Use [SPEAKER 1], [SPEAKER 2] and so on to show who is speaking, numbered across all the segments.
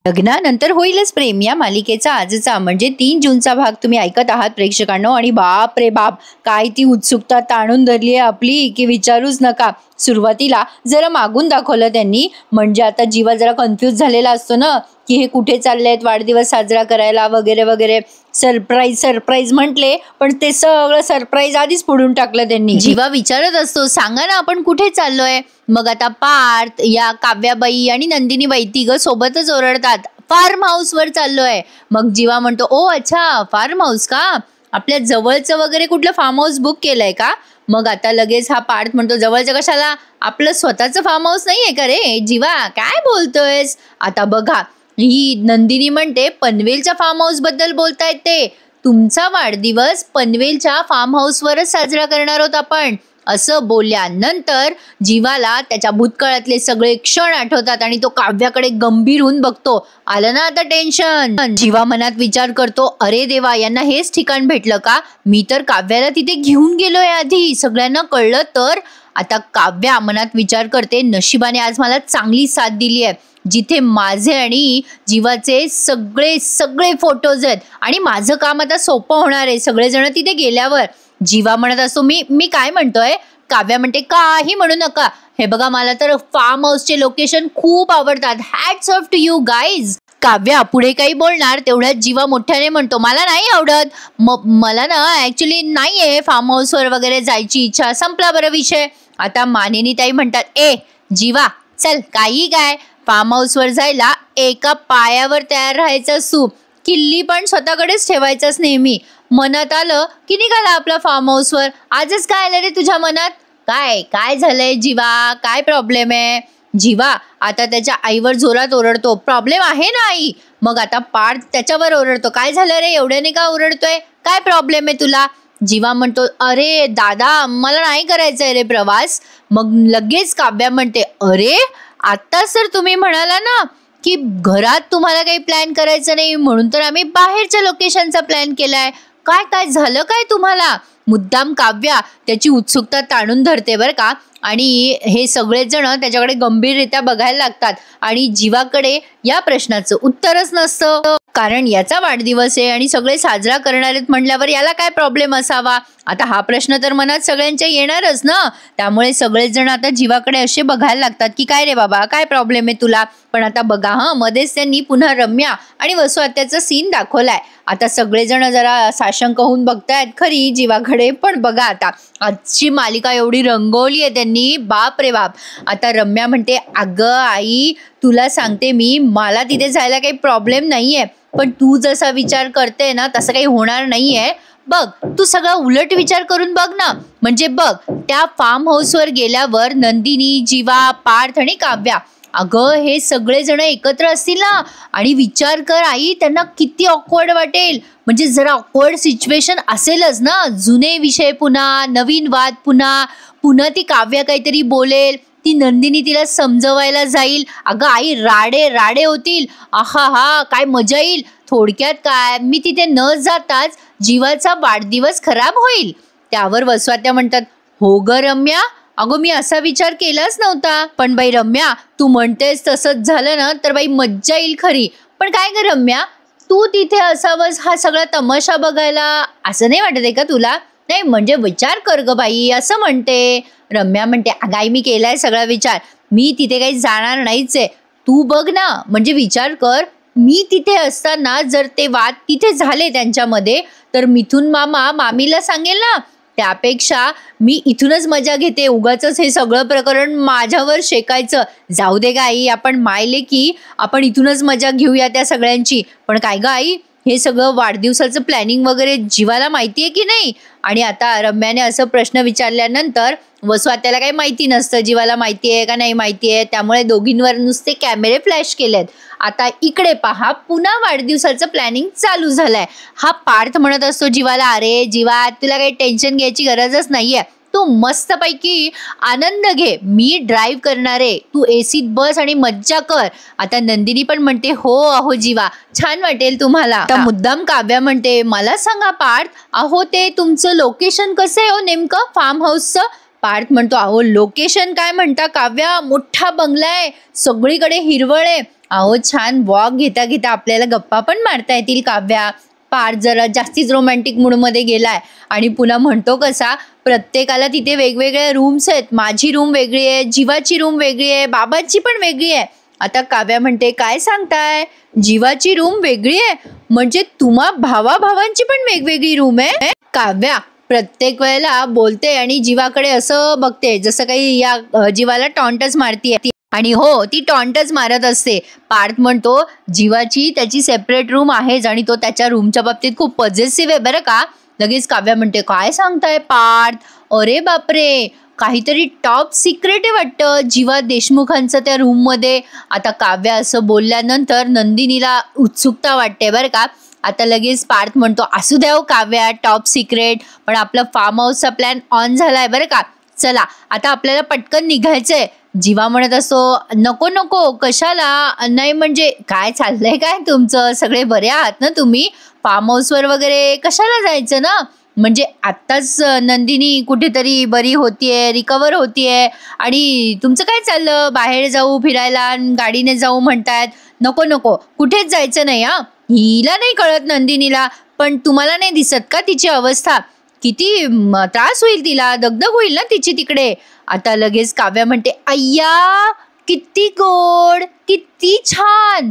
[SPEAKER 1] लग्नानंतर होईलच प्रेम या मालिकेचा आजचा म्हणजे 3 जूनचा भाग तुम्ही ऐकत आहात प्रेक्षकांनो. आणि बाप रे बाप, काय ती उत्सुकता ताणून धरली आहे आपली की विचारूच नका. सुरुवातीला जरा मागून दाखवलं त्यांनी, म्हणजे आता जीवा जरा कन्फ्यूज झालेला असतो ना की हे कुठे चाललेत वाढदिवस साजरा करायला वगैरे वगैरे. सरप्राईज सरप्राईज म्हटले पण ते सगळं सरप्राईज आधीच फोडून टाकलं त्यांनी. जीवा विचारत असतो, सांगा ना आपण कुठे चाललोय. मग आता पार्थ, या काव्याबाई आणि नंदिनीबाई तिघं सोबतच ओरडतात, फार्म हाऊस वर चाललोय. मग जीवा म्हणतो, ओ अच्छा फार्म हाऊस का, आपल्या जवळचं वगैरे कुठलं फार्म हाऊस बुक केलंय का. मग आता लगेच हा पार्थ म्हणतो, जवळचं कशाला, आपलं स्वतःचं फार्म हाऊस नाहीये का रे. जीवा काय बोलतोयस. आता बघा ही नंदिनी म्हणते, पनवेलच्या फार्म हाऊस बद्दल बोलतायत ते. तुमचा वाढदिवस पनवेलच्या फार्म हाऊस वरच साजरा करणार आहोत आपण. असं बोलल्यानंतर जीवाला त्याच्या भूतकाळातले सगळे क्षण आठवतात आणि तो काव्याकडे गंभीर होऊन बघतो. आलं ना आता टेन्शन. जीवा मनात विचार करतो, अरे देवा यांना हेच ठिकाण भेटलं का, मी तर काव्याला तिथे घेऊन गेलोय आधी, सगळ्यांना कळलं तर. आता काव्या मनात विचार करते, नशिबाने आज मला चांगली साथ दिली आहे, जिथे माझे आणि जीवाचे सगळे सगळे फोटोज आहेत आणि माझं काम आता सोपं होणार आहे सगळेजण तिथे गेल्यावर. जीवा म्हणत असतो, मी काय म्हणतोय. काव्या म्हणते, काही म्हणू नका, हे बघा मला तर फार्म हाऊसचे लोकेशन खूप आवडतात, hats off to you guys. Kavya पुढे काही बोलणार तेवढ्यात जीवा मोठ्याने म्हणतो, मला नाही आवडत, मला ना ऍक्च्युली नाहीये फार्म हाऊसवर वगैरे जायची इच्छा, संपला बरं विषय. आता मानिनी ताई म्हणतात, ए जीवा चल, काही काय, फार्म हाऊसवर जायला एका पायावर तयार राहायचं असू, किल्ली पण स्वतःकडेच ठेवायचंच नेहमी. मनात आलं की निघाला आपला फार्म हाऊसवर. आजच काय आलं रे तुझ्या मनात, काय झालंय जीवा, काय प्रॉब्लेम आहे. जीवा आता त्याच्या आईवर जोरात ओरडतो, प्रॉब्लेम आहे ना आई. मग आता पार्थ त्याच्यावर ओरडतो, काय झालं रे एवढ्याने का ओरडतोय, काय प्रॉब्लेम आहे तुला. जीवा म्हणतो, अरे दादा मला नाही करायचंय रे प्रवास. मग लगेच काव्या म्हणते, अरे आत्ताच तर तुम्ही म्हणाला ना की घरात तुम्हाला काही प्लॅन करायचं नाही, म्हणून तर आम्ही बाहेरच्या लोकेशनचा प्लॅन केलाय. काय झालं काय तुम्हाला. मुद्दाम काव्या त्याची उत्सुकता ताणून धरते बरं का. आणि हे सगळेच जण त्याच्याकडे गंभीररित्या बघायला लागतात आणि जीवाकडे या प्रश्नाचं उत्तरच नसतं, कारण याचा वाढदिवस आहे आणि सगळे साजरा करणार आहेत म्हटल्यावर याला काय प्रॉब्लेम असावा. आता हा प्रश्न तर मनात सगळ्यांच्या येणारच ना. त्यामुळे सगळेच जण आता जीवाकडे असे बघायला लागतात की काय रे बाबा, काय प्रॉब्लेम आहे तुला. पण आता बघा मध्येच त्यांनी पुन्हा रम्या आणि वसू आत्याचा सीन दाखवलाय. आता सगळेजण जरा साशंक होऊन बघतायत खरी जीवाकडे, पण बघा आता आजची मालिका एवढी रंगवली आहे त्यांनी, बाप रे बाप. आता रम्या म्हणते, अगं आई तुला सांगते मी, मला तिथे जायला काही प्रॉब्लेम नाहीये, पण तू जसा विचार करते ना तसं काही होणार नाहीये. बघ तू सगळा उलट विचार करून बघ ना. म्हणजे बघ त्या फार्म हाऊसवर गेल्यावर नंदिनी, जीवा, पार्थ आणि काव्या, अगं हे सगळे जण एकत्र असतील ना, आणि विचार कर आई त्यांना किती ऑकवर्ड वाटेल. म्हणजे जरा ऑकवर्ड सिच्युएशन असेलच ना, जुने विषय पुन्हा, नवीन वाद पुन्हा ती काव्या काहीतरी बोलेल, ती नंदिनी तिला समजवायला जाईल, अगं आई राडे होतील. आहा हा काय मजा येईल. थोडक्यात काय, मी तिथे न जाताच जीवाचा वाढदिवस खराब होईल. त्यावर वसवात्या म्हणतात, हो ग रम्या, अगो मी असा विचार केलाच नव्हता, पण बाई रम्या तू म्हणतेस तसंच झालं ना तर बाई मज्जा येईल खरी. पण काय ग रम्या, तू तिथे असावंस हा सगळा तमाशा बघायला, असं नाही वाटत आहे का तुला. नाही म्हणजे विचार कर ग बाई, असं म्हणते. रम्या म्हणते, अगाई मी केलाय सगळा विचार, मी तिथे काही जाणार नाहीच आहे. तू बघ ना, म्हणजे विचार कर, मी तिथे असताना जर ते वाद तिथे झाले त्यांच्यामध्ये तर मिथुन मामा मामीला सांगेल ना. त्यापेक्षा मी इथूनच मजा घेते, उगाचच हे सगळं प्रकरण माझ्यावर शेकायचं. जाऊ दे ग आई, आपण मायले की आपण इथूनच मजा घेऊया त्या सगळ्यांची. पण काय ग आई, हे सगळं वाढदिवसाचं प्लॅनिंग वगैरे जीवाला माहिती आहे की नाही. आणि आता रम्याने असं प्रश्न विचारल्यानंतर वसवात्याला काही माहिती नसतं जीवाला माहिती आहे का नाही माहिती आहे, त्यामुळे दोघींवर नुसते कॅमेरे फ्लॅश केलेत. आता इकडे पहा, पुन्हा वाढदिवसाचं प्लॅनिंग चालू झालंय. हा पार्थ म्हणत असतो जीवाला, अरे जीवा तुला काही टेन्शन घ्यायची गरजच नाहीये, तू मस्तपैकी आनंद घे, मी ड्राईव्ह करणार आहे, तू एसीत बस आणि मज्जा कर. आता नंदिनी पण म्हणते, हो अहो जीवा छान वाटेल तुम्हाला. आता मुद्दाम काव्या म्हणते, मला सांगा पार्थ, अहो ते तुमचं लोकेशन कसं आहे हो नेमकं फार्म हाऊसचं. पार्थ म्हणतो अहो लोकेशन काय म्हणता काव्या, मोठा बंगला आहे, सगळीकडे हिरवळ आहे, अहो छान वॉक घेता घेता आपल्याला गप्पा पण मारता येतील काव्या. पार्थ जरा जास्तीच रोमॅन्टिक मूडमध्ये गेलाय आणि पुन्हा म्हणतो कसा, प्रत्येकाला तिथे वेगवेगळ्या रूम्स आहेत, माझी रूम वेगळी आहे, जीवाची रूम वेगळी आहे, बाबाची पण वेगळी आहे. आता काव्या म्हणते काय सांगताय, जीवाची रूम वेगळी आहे म्हणजे तुम्हा भावाभावांची पण वेगवेगळी रूम आहे. काव्या प्रत्येक वेळेला बोलते आणि जीवाकडे असं बघते जसं काही या जीवाला टॉन्टच मारतीये आणि हो ती टॉन्टच मारत असते. पार्थ म्हणतो जीवाची त्याची सेपरेट रूम आहेच आणि तो त्याच्या रूमच्या बाबतीत खूप पॉझिटिव्ह आहे बरं का. लगेच काव्या म्हणते काय सांगताय पार्थ, अरे बापरे काहीतरी टॉप सिक्रेट आहे वाटतं जीवा देशमुखांचं त्या रूममध्ये. आता काव्या असं बोलल्यानंतर नंदिनीला उत्सुकता वाटते बरं का. आता लगेच पार्थ म्हणतो असू द्या काव्या टॉप सिक्रेट, पण आपलं फार्म हाऊसचा प्लॅन ऑन झालाय बरं का, चला आता आपल्याला पटकन निघायचंय. जीवा म्हणत असतो नको नको कशाला, नाही म्हणजे काय चाललंय काय तुमचं, सगळे बरे आहात ना तुम्ही, फार्म हाऊसवर वगैरे कशाला जायचं ना, म्हणजे आत्ताच नंदिनी कुठेतरी बरी होतीये, रिकवर होतीये आणि तुमचं काय चाललं, बाहेर जाऊ फिरायला गाडीने जाऊ म्हणतायत, नको नको कुठेच जायचं नाही. हिला नाही कळत नंदिनीला, पण तुम्हाला नाही दिसत का तिची अवस्था, किती त्रास होईल तिला, दगदग होईल ना तिची तिकडे. आता लगेच काव्या म्हणते अय्या किती गोड किती छान,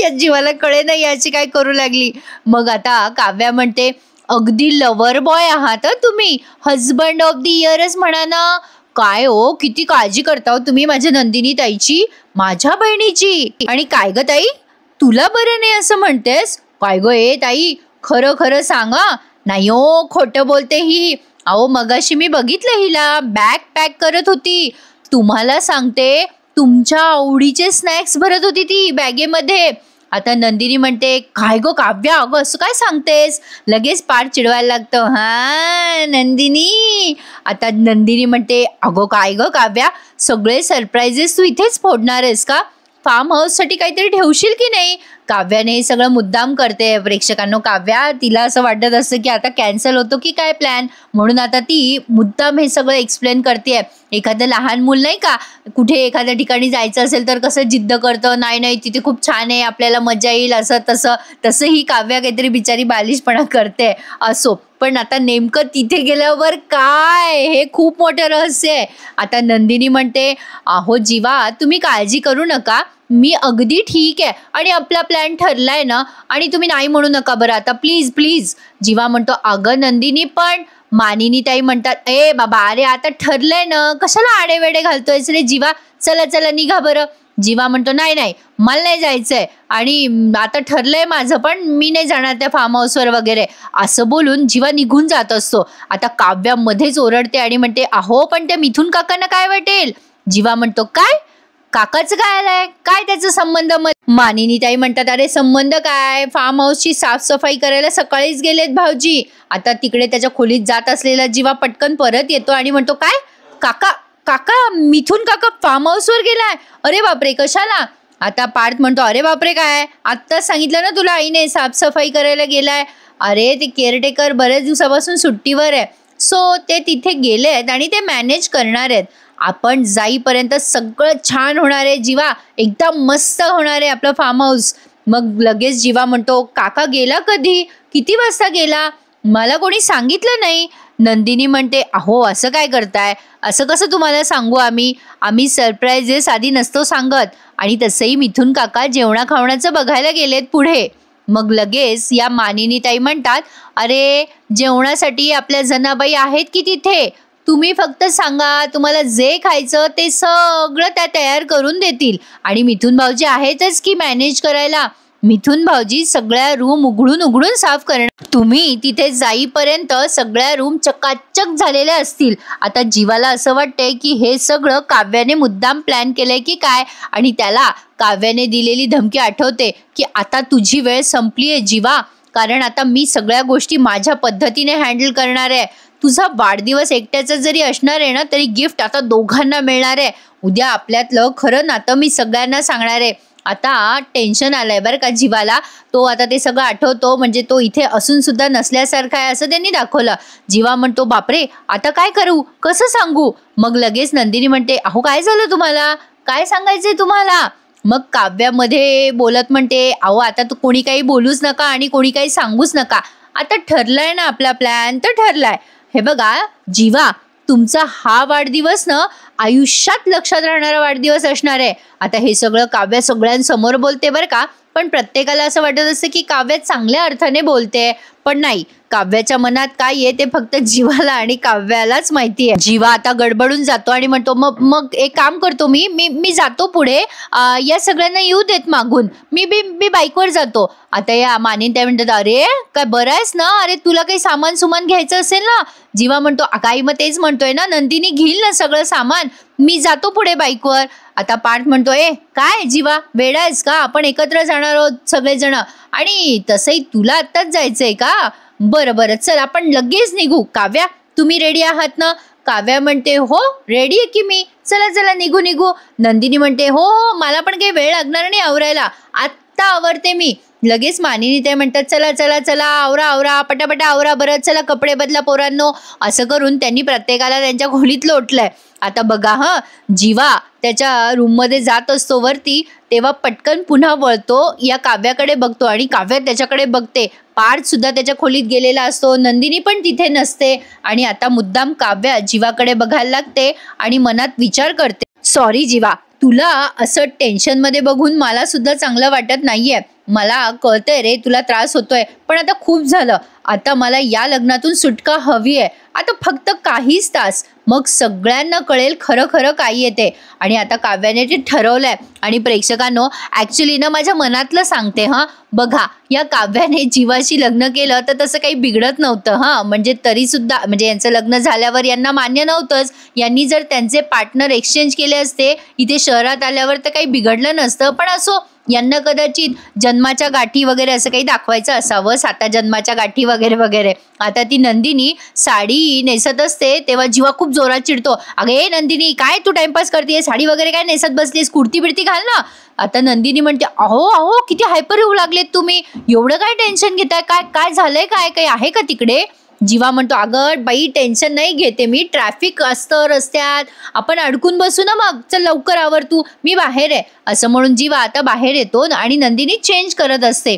[SPEAKER 1] या जीवाला कळे नाही याची काय करू लागली. मग आता काव्या म्हणते अगदी लवर बॉय आहात तुम्ही, हजबंड ऑफ द इयरच म्हणा ना. काय हो किती काळजी करता हो तुम्ही माझ्या नंदिनी ताईची, माझ्या बहिणीची. आणि काय ग ताई तुला बरं नाही असं म्हणतेस, काय ग ए ताई खरं खरं सांगा. नाही हो खोटं बोलते ही, अहो मगाशी मी बघितलं हिला बॅग पॅक करत होती, तुम्हाला सांगते तुमच्या आवडीचे स्नॅक्स भरत होती ती बॅगेमध्ये. आता नंदिनी म्हणते काय गो काव्या अगं असं काय सांगतेस, लगेच पार चिडवायला लागतं हा नंदिनी. आता नंदिनी म्हणते अगो काय ग काव्या सगळे सरप्राइजेस तू इथेच फोडणार आहेस का, फार्म हाऊससाठी काहीतरी ठेवशील की नाही. काव्याने हे सगळं मुद्दाम करते प्रेक्षकांनो. काव्या तिला असं वाटत असतं की आता कॅन्सल होतो की काय प्लॅन, म्हणून आता ती मुद्दाम हे सगळं एक्सप्लेन करते. एखादं लहान मूल नाही का कुठे एखाद्या ठिकाणी जायचं असेल तर कसं जिद्द करतं, नाही नाही तिथे खूप छान आहे आपल्याला मजा येईल असं तसं, तसं ही काव्या काहीतरी बिचारी बालिशपणा करते. असो पण आता नेमकं तिथे गेल्यावर काय हे खूप मोठं रहस्य आहे. आता नंदिनी म्हणते अहो जीवा तुम्ही काळजी करू नका, मी अगदी ठीक आहे आणि आपला प्लॅन ठरलाय ना, आणि तुम्ही नाही म्हणू नका बरं आता प्लीज प्लीज. जीवा म्हणतो अगं नंदिनी पण मानिनी ताई म्हणतात ए बाबा अरे आता ठरलंय ना कशाला आडेवेडे घालतोयस रे जीवा, चला चला निघा बरं. जीवा म्हणतो नाही नाही मला नाही जायचंय आणि आता ठरलंय माझं पण मी नाही जाणार त्या फार्म हाऊसवर वगैरे, असं बोलून जीवा निघून जात असतो. आता काव्या मध्येच ओरडते आणि म्हणते अहो पण त्या मिथून काकांना काय वाटेल. जीवा म्हणतो काय काकाचं काय आलंय, काय त्याचा संबंध. मानिनी ताई म्हणतात अरे संबंध काय, फार्म हाऊसची साफसफाई करायला सकाळीच गेलेत भाऊजी. आता तिकडे त्याच्या खोलीत जात असलेला जीवा पटकन परत येतो आणि म्हणतो काय काका काका मिथून काका फार्म हाऊसवर गेलाय, अरे बापरे कशाला. आता पार्थ म्हणतो अरे बापरे काय आत्ताच सांगितलं ना तुला आईने साफसफाई करायला गेलाय, अरे ते केअरटेकर बऱ्याच दिवसापासून सुट्टीवर आहे, सो ते तिथे गेले आहेत आणि ते मॅनेज करणार आहेत. आपण जाईपर्यंत सगळं छान होणार आहे जीवा, एकदम मस्त होणार आहे आपलं फार्म हाऊस. मग लगेच जीवा म्हणतो काका गेला कधी, किती वाजता गेला, मला कोणी सांगितलं नाही. नंदिनी म्हणते अहो असं काय करताय, असं कसं तुम्हाला सांगू आम्ही सरप्राईजेस आधी नसतो सांगत, आणि तसंही मिथून काका जेवणा खावण्याचं बघायला गेलेत पुढे. मग लगेच या मानिनी ताई म्हणतात अरे जेवणासाठी आपल्या जनाबाई आहेत की तिथे, तुम्ही फक्त सांगा तुम्हाला जे खायचं ते सगळं त्या तयार करून देतील, आणि मिथून भाऊजी आहेतच की मॅनेज करायला. मिथून भाऊजी सगळ्या रूम उघडून उघडून साफ करणार, तुम्ही तिथे जाईपर्यंत सगळ्या रूम चकाचक झालेल्या असतील. आता जीवाला असं वाटतंय की हे सगळं काव्याने मुद्दाम प्लॅन केलंय की काय, आणि त्याला काव्याने दिलेली धमकी आठवते की आता तुझी वेळ संपली आहे जीवा, कारण आता मी सगळ्या गोष्टी माझ्या पद्धतीने हँडल करणार आहे. तुझा वाढदिवस एकट्याचा जरी असणार आहे ना तरी गिफ्ट आता दोघांना मिळणार आहे. उद्या आपल्यातलं खरं नातं मी सगळ्यांना सांगणार आहे. आता टेन्शन आलंय बरं का जीवाला. तो आता ते सगळं आठवतो, म्हणजे तो इथे असून सुद्धा नसल्यासारखा आहे असं त्यांनी दाखवलं. जीवा म्हणतो बापरे आता काय करू, कसं सांगू. मग लगेच नंदिनी म्हणते अहो काय झालं तुम्हाला, काय सांगायचंय तुम्हाला. मग काव्यामध्ये बोलत म्हणते अहो आता तू कोणी काही बोलूच नका आणि कोणी काही सांगूच नका. आता ठरलाय ना आपला प्लॅन तर ठरलाय. हे बघा जीवा, तुमचा हा वाढदिवस ना आयुष्यात लक्षात राहणारा वाढदिवस असणार आहे. आता हे सगळं काव्या सगळ्यांसमोर बोलते बरं का, पण प्रत्येकाला असं वाटत असतं की काव्य चांगल्या अर्थाने बोलते, पण नाही. काव्याच्या मनात काय आहे ते फक्त जीवाला आणि काव्यालाच माहिती आहे. जीवा आता गडबडून जातो आणि म्हणतो मग मग एक काम करतो, मी जातो पुढे, या सगळ्यांना येऊ देत मागून, मी बाईकवर जातो. आता या मानेन त्या म्हणतात अरे काय बरं आहेस ना, अरे तुला काही सामान सुमान घ्यायचं असेल ना. जीवा म्हणतो काही मग तेच म्हणतोय ना, नंदिनी घेईल ना सगळं सामान, मी जातो पुढे बाईकवर. आता पार्थ म्हणतो काय जीवा वेडा आहेस का, आपण एकत्र जाणार आहोत सगळेजण, आणि तसंही तुला आत्ताच जायचंय का, बरं चल आपण लगेच निघू. काव्या तुम्ही रेडी आहात ना. काव्या म्हणते हो रेडी आहे की मी, चला निघू. नंदिनी म्हणते हो मला पण काही वेळ लागणार नाही आवरायला, आत्ता आवरते मी. लगेच मानिनी ते म्हणतात चला आवरा पटापटा आवरा, बरं चला कपडे बदला पोरांनो. असं करून त्यांनी प्रत्येकाला त्यांच्या खोलीत लोटलंय. आता बघा जीवा त्याच्या रूममध्ये जात असतो वरती, तेव्हा पटकन पुन्हा वळतो, या काव्याकडे बघतो आणि काव्या त्याच्याकडे बघते. पार्थ सुद्धा त्याच्या खोलीत गेलेला असतो, नंदिनी पण तिथे नसते. आणि आता मुद्दाम काव्या जीवाकडे बघायला लागते आणि मनात विचार करते सॉरी जीवा, तुला असं टेन्शनमध्ये बघून मला सुद्धा चांगलं वाटत नाहीये. मला कळतंय रे तुला त्रास होतोय, पण आता खूप झालं. आता मला या लग्नातून सुटका हवी आहे. आता फक्त काहीच तास, मग सगळ्यांना कळेल खरं काय येते. आणि आता काव्याने ते ठरवलंय. आणि प्रेक्षकांनो ॲक्च्युली ना माझ्या मनातलं सांगते बघा, या काव्याने जीवाशी लग्न केलं तर तसं काही बिघडत नव्हतं म्हणजे तरी सुद्धा म्हणजे यांचं लग्न झाल्यावर यांना मान्य नव्हतंच. यांनी जर त्यांचे पार्टनर एक्सचेंज केले असते इथे शहरात आल्यावर तर काही बिघडलं नसतं. पण असो, यांना कदाचित जन्माच्या गाठी वगैरे असं काही दाखवायचं असावं, 7 जन्माच्या गाठी वगैरे. आता ती नंदिनी साडी नेसत असते तेव्हा जीवा खूप जोरात चिडतो, अगे नंदिनी काय तू टाइमपास करतेय, साडी वगैरे काय नेसत बसलीस, कुर्ती बिर्ती घाल ना. आता नंदिनी म्हणते अहो किती हायपर येऊ लागलेत तुम्ही, एवढं काय टेन्शन घेताय, काय झालंय, काय काही आहे का तिकडे. जीवा म्हणतो अगं बाई टेन्शन नाही घेते मी, ट्रॅफिक असतं रस्त्यात, आपण अडकून बसू ना, मग चल लवकर आवर तू, मी बाहेर आहे. असं म्हणून जीवा आता बाहेर येतो आणि नंदिनी चेंज करत असते.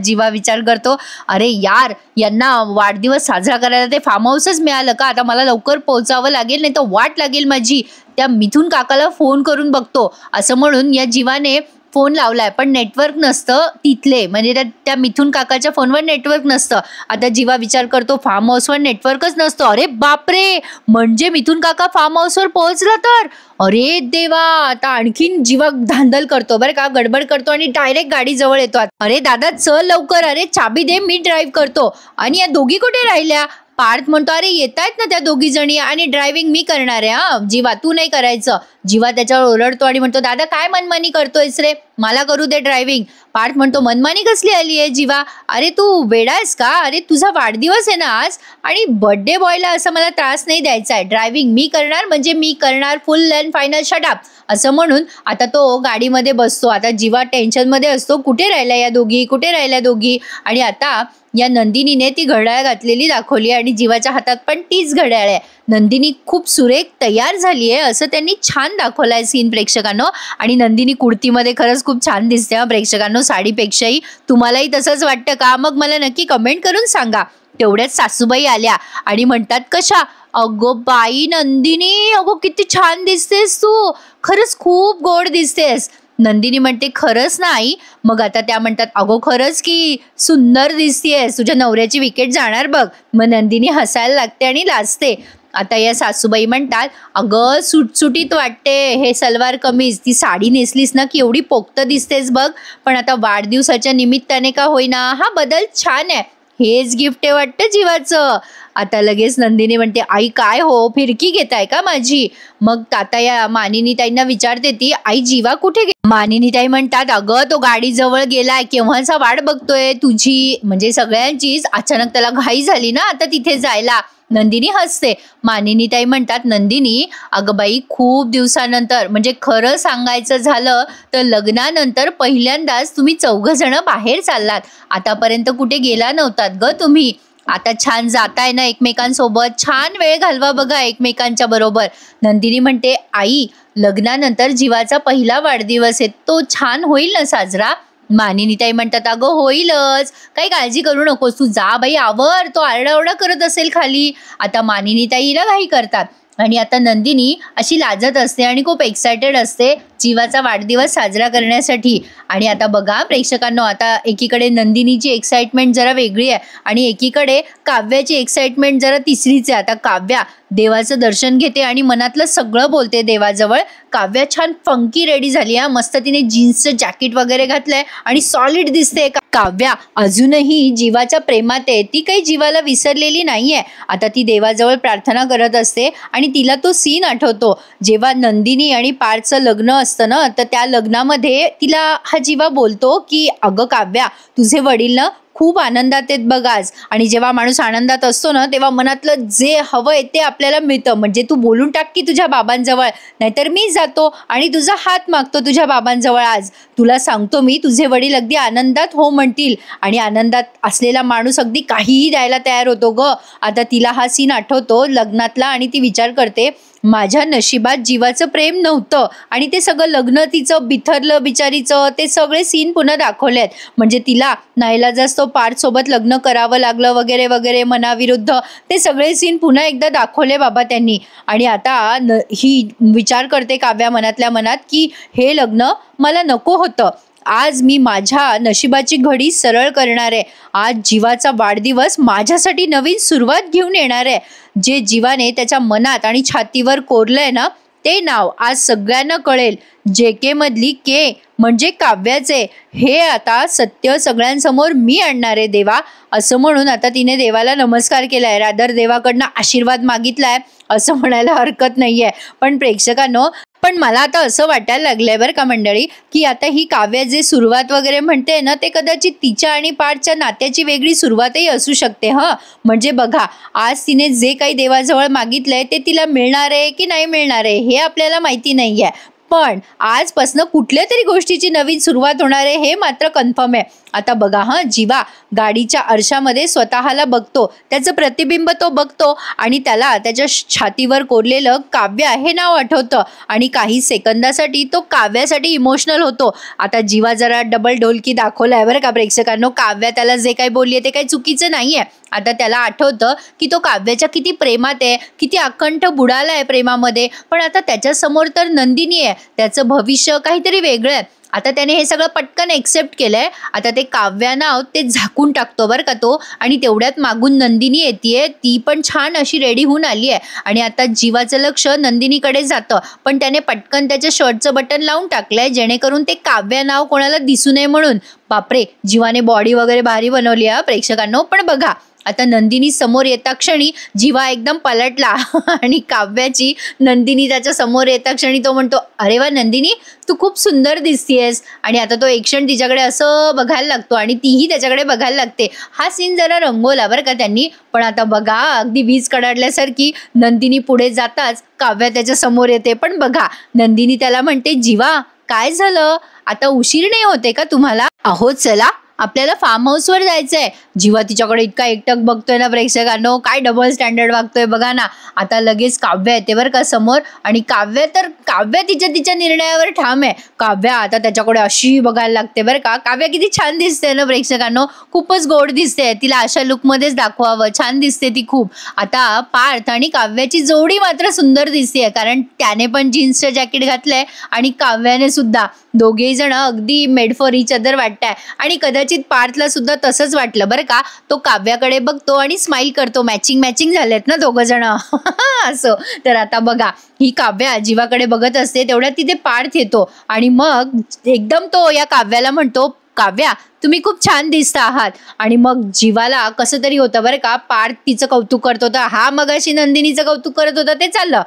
[SPEAKER 1] जीवा विचार करतो अरे यार, यांना वाढदिवस साजरा करायला ते फार्म हाऊसच मिळालं का, आता मला लवकर पोहोचावं लागेल नाही तर वाट लागेल माझी. त्या मिथून काकाला फोन करून बघतो. असं म्हणून या जीवाने फोन लावलाय, पण नेटवर्क नसतं तिथले, म्हणजे त्या मिथून काकाच्या फोनवर नेटवर्क नसतं. आता जीवा विचार करतो फार्म हाऊसवर नेटवर्कच नसतो. अरे बापरे, म्हणजे मिथून काका फार्म हाऊसवर पोहोचला तर, अरे देवा. आता आणखीन जीवा धांदल करतो बरं का, गडबड करतो आणि डायरेक्ट गाडी जवळ येतो. अरे दादा चल लवकर, अरे चाबी दे मी ड्राईव्ह करतो. आणि या दोघी कुठे राहिल्या. पार्थ म्हणतो अरे येत आहेत ना त्या दोघी जणी, आणि ड्रायव्हिंग मी करणार आहे जीवा, तू नाही करायचं. जीवा त्याच्यावर ओरडतो आणि म्हणतो दादा काय मनमानी करतोयस रे, मला करू दे ड्रायव्हिंग. पार्थ म्हणतो मनमानी कसली आली आहे जीवा, अरे तू वेडा आहेस का, अरे तुझा वाढदिवस आहे ना आज, आणि बर्थडे बॉयला असं मला त्रास नाही द्यायचा आहे. ड्रायव्हिंग मी करणार म्हणजे मी करणार, फुल अँड फायनल शटअप. असं म्हणून आता तो गाडीमध्ये बसतो. आता जीवा टेन्शनमध्ये असतो, कुठे राहिल्या या दोघी. आणि आता या नंदिनीने ती घड्याळ घातलेली दाखवली आणि जीवाच्या हातात पण तीच घड्याळ आहे. नंदिनी खूप सुरेख तयार झाली आहे असं त्यांनी छान दाखवलं आहे सीन प्रेक्षकांनो. आणि नंदिनी कुर्तीमध्ये खरंच खूप छान दिसते प्रेक्षकांनो, साडीपेक्षाही. तुम्हालाही तसंच वाटतं का, मग मला नक्की कमेंट करून सांगा. तेवढ्याच सासूबाई आल्या आणि म्हणतात कशा, अगो बाई नंदिनी, अगो किती छान दिसतेस तू, खरंच खूप गोड दिसतेस. नंदिनी म्हणते खरंच नाही. मग आता त्या म्हणतात अगो खरंच की सुंदर दिसतेस, तुझ्या नवऱ्याची विकेट जाणार बघ. मग नंदिनी हसायला लागते आणि लाजते. आता या सासूबाई म्हणतात अगं सुटसुटीत वाटते हे सलवार कमीज, ती साडी नेसलीस ना की एवढी पोक्त दिसतेस बघ. पण आता वाढदिवसाच्या निमित्ताने का होईना हा बदल छान आहे, हेच गिफ्ट आहे वाटतं जीवाचं. आता लगेच नंदिनी म्हणते, आई काय हो, फिरकी घेताय का माझी? मग आता या मानिनी ताईंना विचारते ती, आई जीवा कुठे गेला? मानिनी ताई म्हणतात, अगं तो गाडी जवळ गेलाय, केव्हाचा वाट बघतोय तुझी, म्हणजे सगळ्यांचीच. अचानक त्याला घाई झाली ना आता तिथे जायला. नंदिनी हसते. मानिनी ताई म्हणतात, नंदिनी अगं बाई, खूप दिवसानंतर, म्हणजे खरं सांगायचं झालं तर लग्नानंतर पहिल्यांदाच तुम्ही 4 जण बाहेर चाललात. आतापर्यंत कुठे गेला नव्हतात ग तुम्ही. आता छान जाताय ना एकमेकांसोबत, छान वेळ घालवा बघा एकमेकांच्या बरोबर. नंदिनी म्हणते, आई लग्नानंतर जीवाचा पहिला वाढदिवस आहे, तो छान होईल ना साजरा? मानिनी ताई म्हणतात, अगं होईलच, काही काळजी करू नकोस, तू जा बाई आवर, तो आरडाओरडा करत असेल खाली. आता मानिनी ताईला घाई करतात आणि आता नंदिनी अशी लाजत असते आणि खूप एक्सायटेड असते जीवाचा वाढदिवस साजरा करण्यासाठी. आणि आता बघा प्रेक्षकांनो, आता एकीकडे नंदिनीची एक्साइटमेंट जरा वेगळी आहे आणि एकीकडे काव्याची एक्साइटमेंट जरा तिसरीच आहे. आता काव्या देवाचं दर्शन घेते आणि मनातलं सगळं बोलते देवाजवळ. काव्या छान फंकी रेडी झाली आहे, मस्त तिने जीन्सचं जॅकेट वगैरे घातलंय आणि सॉलिड दिसते. काव्या अजूनही जीवाच्या प्रेमात आहे, ती काही जीवाला विसरलेली नाहीये. आता ती देवाजवळ प्रार्थना करत असते आणि तिला तो सीन आठवतो जेव्हा नंदिनी आणि पार्थचं लग्न असतं ना, तर त्या लग्नामध्ये तिला हा जीवा बोलतो की अगं काव्या, तुझे वडील ना खूप आनंदात आहेत बघ आज. आणि जेव्हा माणूस आनंदात असतो ना, तेव्हा मनातलं जे हवंय ते आपल्याला मिळतं. म्हणजे तू बोलून टाक की तुझ्या बाबांजवळ, नाहीतर मी जातो आणि तुझा हात मागतो तुझ्या बाबांजवळ. आज तुला सांगतो मी, तुझे वडील अगदी आनंदात हो म्हणतील आणि आनंदात असलेला माणूस अगदी काहीही द्यायला तयार होतो ग. आता तिला हा सीन आठवतो लग्नातला आणि ती विचार करते, माझ्या नशिबात जीवाचं प्रेम नव्हतं आणि ते सगळं लग्न तिचं बिथरलं बिचारीचं, ते सगळे सीन पुन्हा दाखवलेत. म्हणजे तिला नाईलाजास्तव पार्थ सोबत लग्न करावं लागलं वगैरे वगैरे मनाविरुद्ध, ते सगळे सीन पुन्हा एकदा दाखवले बाबा त्यांनी. आणि आता ही विचार करते काव्या मनातल्या मनात की हे लग्न मला नको होतं. आज मी माझ्या नशिबाची घडी सरळ करणार आहे. आज जीवाचा वाढदिवस माझ्यासाठी नवीन सुरुवात घेऊन येणार आहे. जे जीवाने त्याच्या मनात आणि छातीवर कोरलंय ना, ते नाव आज सगळ्यांना कळेल. JK मधली के म्हणजे काव्याचे, हे आता सत्य सगळ्यांसमोर मी आणणार आहे देवा. असं म्हणून आता तिने देवाला नमस्कार केलाय, रादर देवाकडनं आशीर्वाद मागितलाय असं म्हणायला हरकत नाहीये. पण प्रेक्षकांनो, पण मला आता असं वाटायला लागलंय बरं का मंडळी, की आता ही काव्या जे सुरुवात वगैरे म्हणते ना, ते कदाचित तिच्या आणि पार्थच्या नात्याची वेगळी सुरुवातही असू शकते. म्हणजे बघा, आज तिने जे काही देवाजवळ मागितलंय ते तिला मिळणार आहे की नाही मिळणार आहे हे आपल्याला माहिती नाहीये. पण आजपासनं कुठल्या तरी गोष्टीची नवीन सुरुवात होणार आहे हे मात्र कन्फर्म आहे. आता बघा जीवा गाडीच्या आरशामध्ये स्वतःला बघतो, त्याचं प्रतिबिंब तो बघतो आणि त्याला त्याच्या छातीवर कोरलेलं काव्या हे नाव आठवतं आणि काही सेकंदासाठी तो काव्यासाठी इमोशनल होतो. आता जीवा जरा डबल ढोलकी दाखवलाय बरं का प्रेक्षकांनो. काव्या त्याला जे काही बोलली ते काही चुकीचं नाहीये. आता त्याला आठवतं की तो काव्याच्या किती प्रेमात आहे, किती अखंड बुडालाय प्रेमामध्ये. पण आता त्याच्या समोर तर नंदिनी आहे, त्याचं भविष्य काहीतरी वेगळं आहे. आता त्याने हे सगळं पटकन एक्सेप्ट केलंय. आता ते काव्या नाव ते झाकून टाकतो बरं का तो. आणि तेवढ्यात मागून नंदिनी येते, ती पण छान अशी रेडी होऊन आली आहे. आणि आता जीवाचं लक्ष नंदिनीकडे जातं, पण त्याने पटकन त्याच्या शर्टचं बटन लावून टाकलंय जेणेकरून ते काव्या नाव कोणाला दिसू नये म्हणून. बापरे, जीवाने बॉडी वगैरे भारी बनवली आहे प्रेक्षकांनो. पण बघा, आता नंदिनी समोर येता क्षणी जीवा एकदम पलटला आणि काव्याची नंदिनी त्याच्या समोर येता क्षणी तो म्हणतो, अरे वा नंदिनी, तू खूप सुंदर दिसतीयस. आणि आता तो एक क्षण तिच्याकडे असं बघायला लागतो आणि तीही त्याच्याकडे बघायला लागते. हा सीन जरा रंगवला बरं का त्यांनी. पण आता बघा, अगदी वीज कडाडल्यासारखी नंदिनी पुढे जाताच काव्या त्याच्या समोर येते. पण बघा, नंदिनी त्याला म्हणते, जीवा काय झालं, आता उशीर नाही होते का तुम्हाला? अहो चला, आपल्याला फार्म हाऊसवर जायचंय. जीवा तिच्याकडे इतका एकटक बघतोय ना प्रेक्षकांनो, काय डबल स्टँडर्ड वागतोय बघा ना. आता लगेच काव्या येते बरं का समोर आणि काव्या तिच्या निर्णयावर ठाम आहे. काव्या आता त्याच्याकडे अशी बघायला लागते बरं का. काव्या किती छान दिसते ना प्रेक्षकांनो, खूपच गोड दिसते. तिला अशा लुकमध्येच दाखवावं, छान दिसते ती खूप. आता पार्थ आणि काव्याची जोडी मात्र सुंदर दिसते, कारण त्याने पण जीन्सचं जॅकेट घातलंय आणि काव्याने सुद्धा. दोघेही जण अगदी मेड फॉर इच अदर वाटताय. आणि कदाचित पार्थला सुद्धा तसंच वाटलं बरं का. तो काव्याकडे बघतो आणि स्माइल करतो, मॅचिंग झालेत ना दोघं जण असं. तर आता बघा, ही काव्या जीवाकडे बघत असते, तेवढ्यात तिथे पार्थ येतो आणि मग एकदम तो या काव्याला म्हणतो, काव्या तुम्ही खूप छान दिसता आहात. आणि मग जीवाला कसं तरी होतं बरं का. पार्थ तिचं कौतुक करत होता, हा मगाशी नंदिनीचं कौतुक करत होता ते चाललं.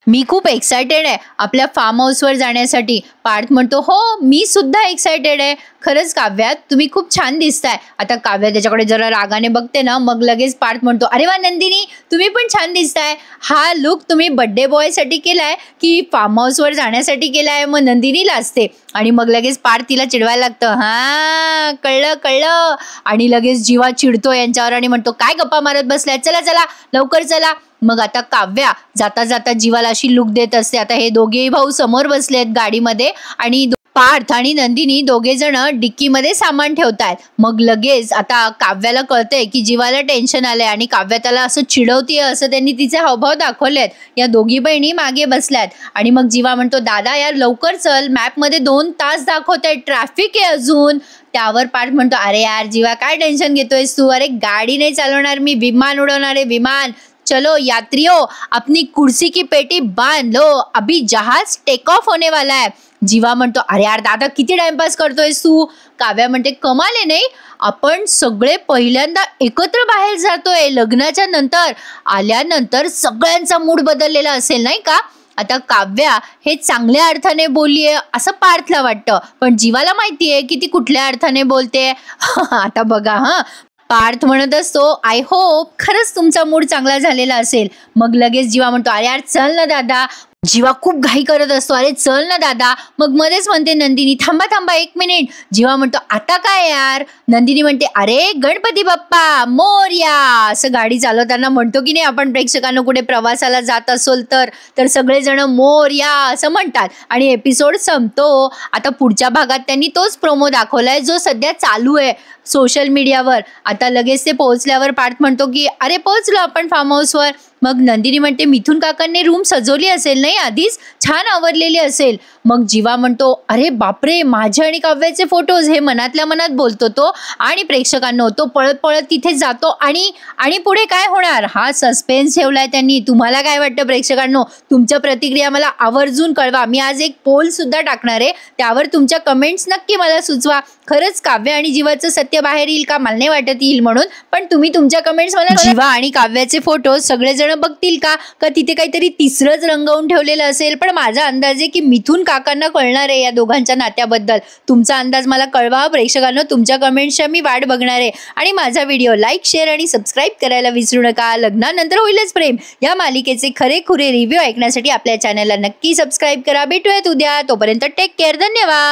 [SPEAKER 1] मी खूप एक्सायटेड आहे आपल्या फार्म हाऊसवर जाण्यासाठी. पार्थ म्हणतो, हो मी सुद्धा एक्सायटेड आहे. खरंच काव्या तुम्ही खूप छान दिसताय. आता काव्या त्याच्याकडे जरा रागाने बघते ना, मग लगेच पार्थ म्हणतो, अरे वा नंदिनी तुम्ही पण छान दिसताय. हा लुक तुम्ही बर्थडे बॉयसाठी केलाय की फार्म हाऊसवर जाण्यासाठी केलाय. मग नंदिनी लाजते आणि मग लगेच पार्थ तिला चिडवायला लागतं, हा कळलं कळलं. आणि लगेच जीवा चिडतो यांच्यावर आणि म्हणतो, काय गप्पा मारत बसलाय, चला चला लवकर चला. मग आता काव्या जाता जाता जीवाला अशी लुक देत असते. आता हे दोघेही भाऊ समोर बसलेत गाडीमध्ये आणि पार्थ आणि नंदिनी दोघे जण डिक्कीमध्ये सामान ठेवतायत. मग लगेच आता काव्याला कळतंय की जीवाला टेन्शन आलंय आणि काव्या त्याला असं चिडवतीये असं त्यांनी तिचे हावभाव दाखवलेत. या दोघी बहिणी मागे बसल्यात आणि मग जीवा म्हणतो, दादा यार लवकर चल, मॅपमध्ये 2 तास दाखवताय, ट्रॅफिक आहे अजून. त्यावर पार्थ म्हणतो, अरे यार जीवा काय टेन्शन घेतोयस तू, अरे गाडी नाही चालवणार मी, विमान उडवणार आहे विमान. चलो यात्रियों अपनी कुर्सी की पेटी बांध लो, अभी जहाज टेक ऑफ होने वाला है. जीवा म्हणतो, अरे यार दादा किती टाइमपास करतोयस तू. काव्या म्हणते, कमाल आहे नाही, आपण सगळे पहिल्यांदा एकत्र बाहेर जातोय लग्नाच्या नंतर. आल्यानंतर सगळ्यांचा मूड बदललेला असेल नाही का. आता काव्या हे चांगल्या अर्थाने बोललीये असं पार्थला वाटतं, पण जीवाला माहितीये की ती कुठल्या अर्थाने बोलते. आता बघा हा, पार्थ म्हणत असतो, आय होप खरंच तुमचा मूड चांगला झालेला असेल. मग लगेच जीवा म्हणतो, अरे यार चल ना दादा. जीवा खूप घाई करत असतो, अरे चल ना दादा. मग मध्येच म्हणते नंदिनी, थांबा थांबा 1 मिनिट. जीवा म्हणतो, आता काय यार. नंदिनी म्हणते, अरे गणपती बाप्पा मोरया. असं गाडी चालवताना म्हणतो की नाही आपण प्रेक्षकांना, कुठे प्रवासाला जात असेल तर सगळेजण मोरया असं म्हणतात आणि एपिसोड संपतो. आता पुढच्या भागात त्यांनी तोच प्रोमो दाखवलाय जो सध्या चालू आहे सोशल मीडियावर. आता लगेच ते पोहोचल्यावर पार्थ म्हणतो की अरे पोहोचलो आपण फार्म हाऊसवर. मग नंदिनी म्हणते, मिथुन काकांनी रूम सजवली असेल नाही, आधीच छान आवरलेली असेल. मग जीवा म्हणतो, अरे बापरे माझे आणि काव्याचे फोटोज. हे मनातल्या मनात बोलतो तो आणि प्रेक्षकांना तो पळत पळत तिथे जातो आणि पुढे काय होणार हा सस्पेन्स ठेवलाय त्यांनी. तुम्हाला काय वाटतं प्रेक्षकांनो, तुमच्या प्रतिक्रिया मला आवर्जून कळवा. मी आज एक पोल सुद्धा टाकणार आहे, त्यावर तुमच्या कमेंट्स नक्की मला सुचवा. खरंच काव्या आणि जीवाचं सत्य बाहेर येईल का, मला नाही वाटत येईल म्हणून, पण तुम्ही तुमच्या कमेंट्स मला. जीवा आणि काव्याचे फोटो सगळेजण बघतील का तिथे काहीतरी तिसरंच रंगवून ठेवलेलं असेल. पण माझा अंदाज आहे की मिथुन काकांना कळणार आहे या दोघांच्या नात्याबद्दल. तुमचा अंदाज मला कळवा प्रेक्षकांनो, तुमच्या कमेंट्सच्या मी वाट बघणार आहे. आणि माझा व्हिडिओ लाईक, शेअर आणि सबस्क्राईब करायला विसरू नका. लग्नानंतर होईलच प्रेम या मालिकेचे खरेखुरे रिव्ह्यू ऐकण्यासाठी आपल्या चॅनलला नक्की सबस्क्राईब करा. भेटूयात उद्या, तोपर्यंत टेक केअर, धन्यवाद.